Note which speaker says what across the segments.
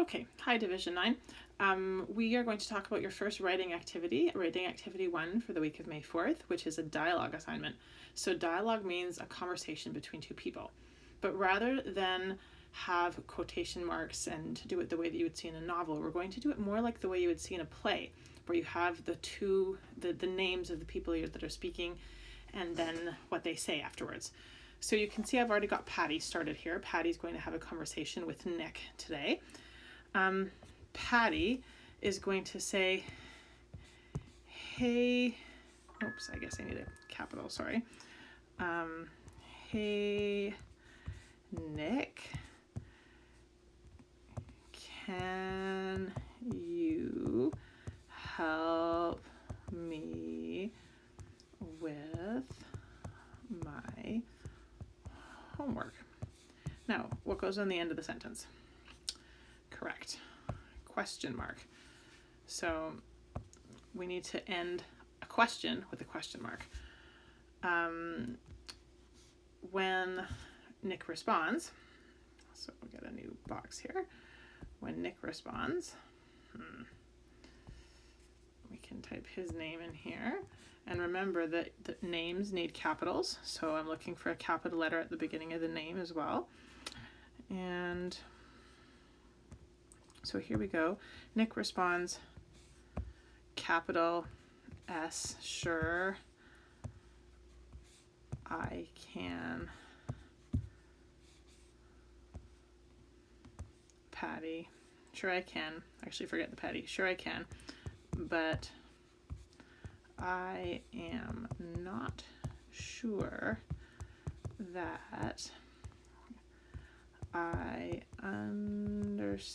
Speaker 1: Okay, hi Division 9. We are going to talk about your first writing activity 1 for the week of May 4th, which is a dialogue assignment. So dialogue means a conversation between two people. But rather than have quotation marks and do it the way that you would see in a novel, we're going to do it more like the way you would see in a play, where you have the names of the people that are speaking and then what they say afterwards. So you can see I've already got Patty started here. Patty's going to have a conversation with Nick today. Patty is going to say, hey, oops, I guess I need a capital, sorry. Hey, Nick, can you help me with my homework? Now, what goes on the end of the sentence? Correct. Question mark. So we need to end a question with a question mark. When Nick responds, so we'll get a new box here. When Nick responds, we can type his name in here. And remember that the names need capitals, so I'm looking for a capital letter at the beginning of the name as well. And so here we go. Nick responds, capital S, sure, I can. Patty, sure I can. Actually, forget the Patty. Sure I can. But I am not sure that I understand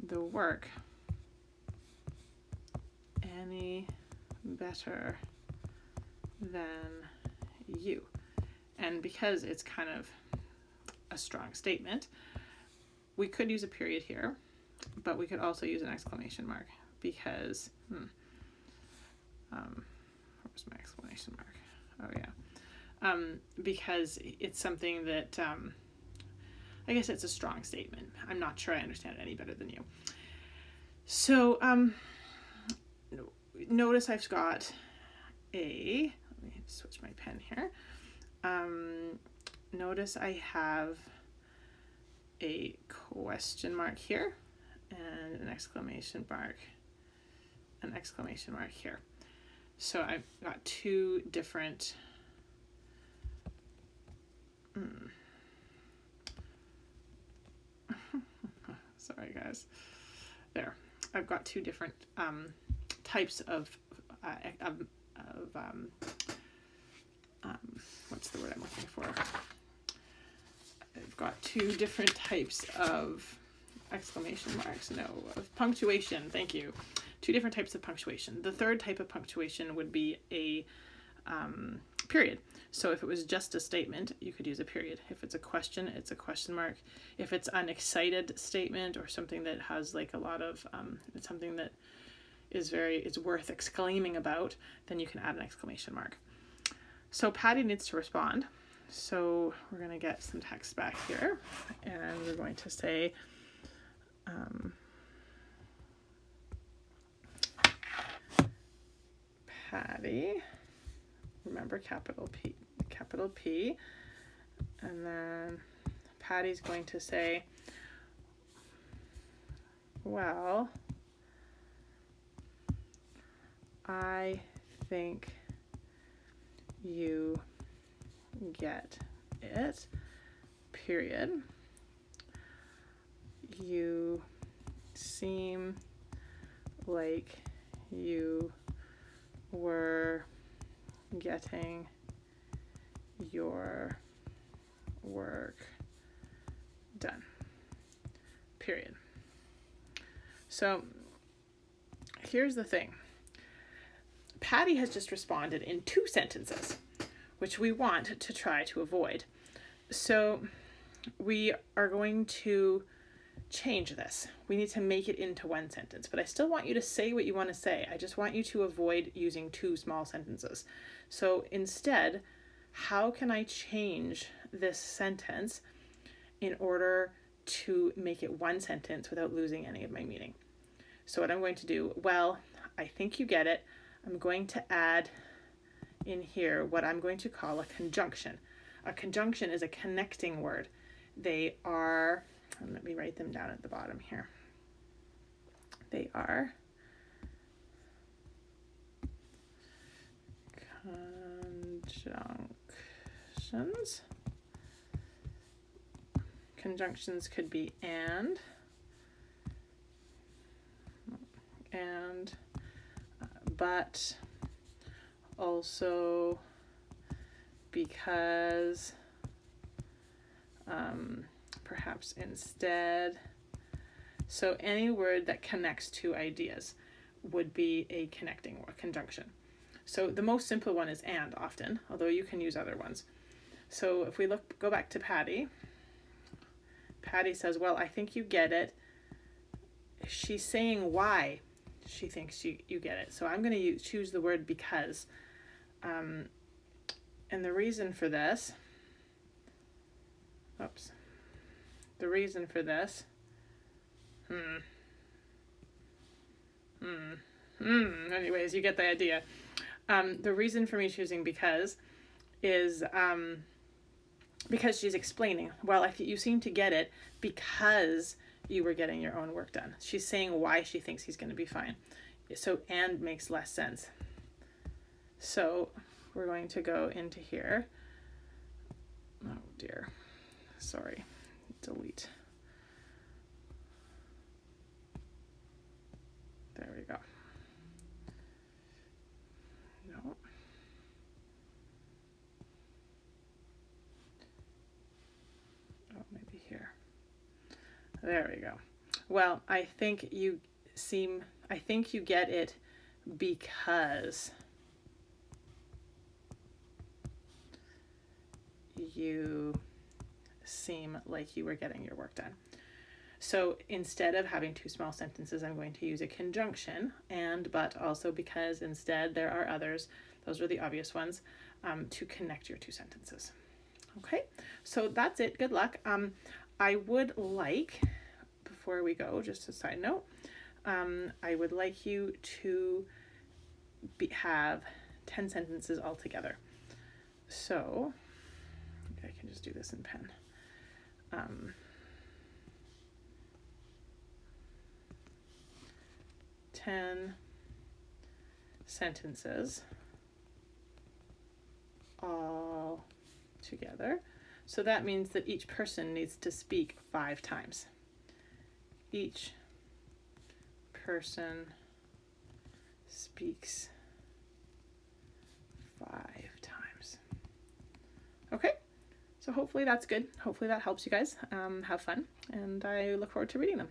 Speaker 1: the work any better than you. And because it's kind of a strong statement, we could use a period here, but we could also use an exclamation mark because, where's my exclamation mark? Oh yeah. Because it's something that, I guess it's a strong statement. I'm not sure I understand it any better than you. So, notice I've got let me switch my pen here. Notice I have a question mark here and an exclamation mark here. So I've got two different sorry guys. There. I've got two different types of what's the word I'm looking for? I've got two different types of exclamation marks. No, of punctuation. Thank you. Two different types of punctuation. The third type of punctuation would be a period. So if it was just a statement, you could use a period. If it's a question, it's a question mark. If it's an excited statement or something that has like a lot of, it's something that is worth exclaiming about, then you can add an exclamation mark. So Patty needs to respond. So we're going to get some text back here and we're going to say, Patty, remember capital P, and then Patty's going to say, well, I think you get it, period. You seem like you were getting your work done, period. So here's the thing. Patty has just responded in 2 sentences, which we want to try to avoid. So we are going to change this. We need to make it into 1 sentence, but I still want you to say what you want to say. I just want you to avoid using 2 small sentences. So instead, how can I change this sentence in order to make it one sentence without losing any of my meaning. So what I'm going to do, well, I think you get it. I'm going to add in here what I'm going to call a conjunction. A conjunction is a connecting word. They are, let me write them down at the bottom here. They are conjunctions. Conjunctions could be and, but, also, because, perhaps instead. So any word that connects two ideas would be a connecting or conjunction. So the most simple one is and often, although you can use other ones. So if we go back to Patty. Patty says, well, I think you get it. She's saying why she thinks you get it. So I'm going to choose the word because. And the reason for this, anyways, you get the idea. The reason for me choosing because is because she's explaining, well, you seem to get it because you were getting your own work done. She's saying why she thinks he's going to be fine. So and makes less sense. So we're going to go into here. Oh dear. Sorry. Delete. There we go. No. Oh, maybe here. There we go. Well, I think you get it because you seem like you were getting your work done. So instead of having two small sentences, I'm going to use a conjunction, and, but, also, because, instead, there are others. Those are the obvious ones, to connect your two sentences. Okay, so that's it. Good luck. I would like, before we go, just a side note, I would like you to have 10 sentences altogether. So, I can just do this in pen. 10 sentences all together. So that means that each person needs to speak 5 times. Each person speaks 5 times. Okay, so hopefully that's good. Hopefully that helps you guys have fun, and I look forward to reading them.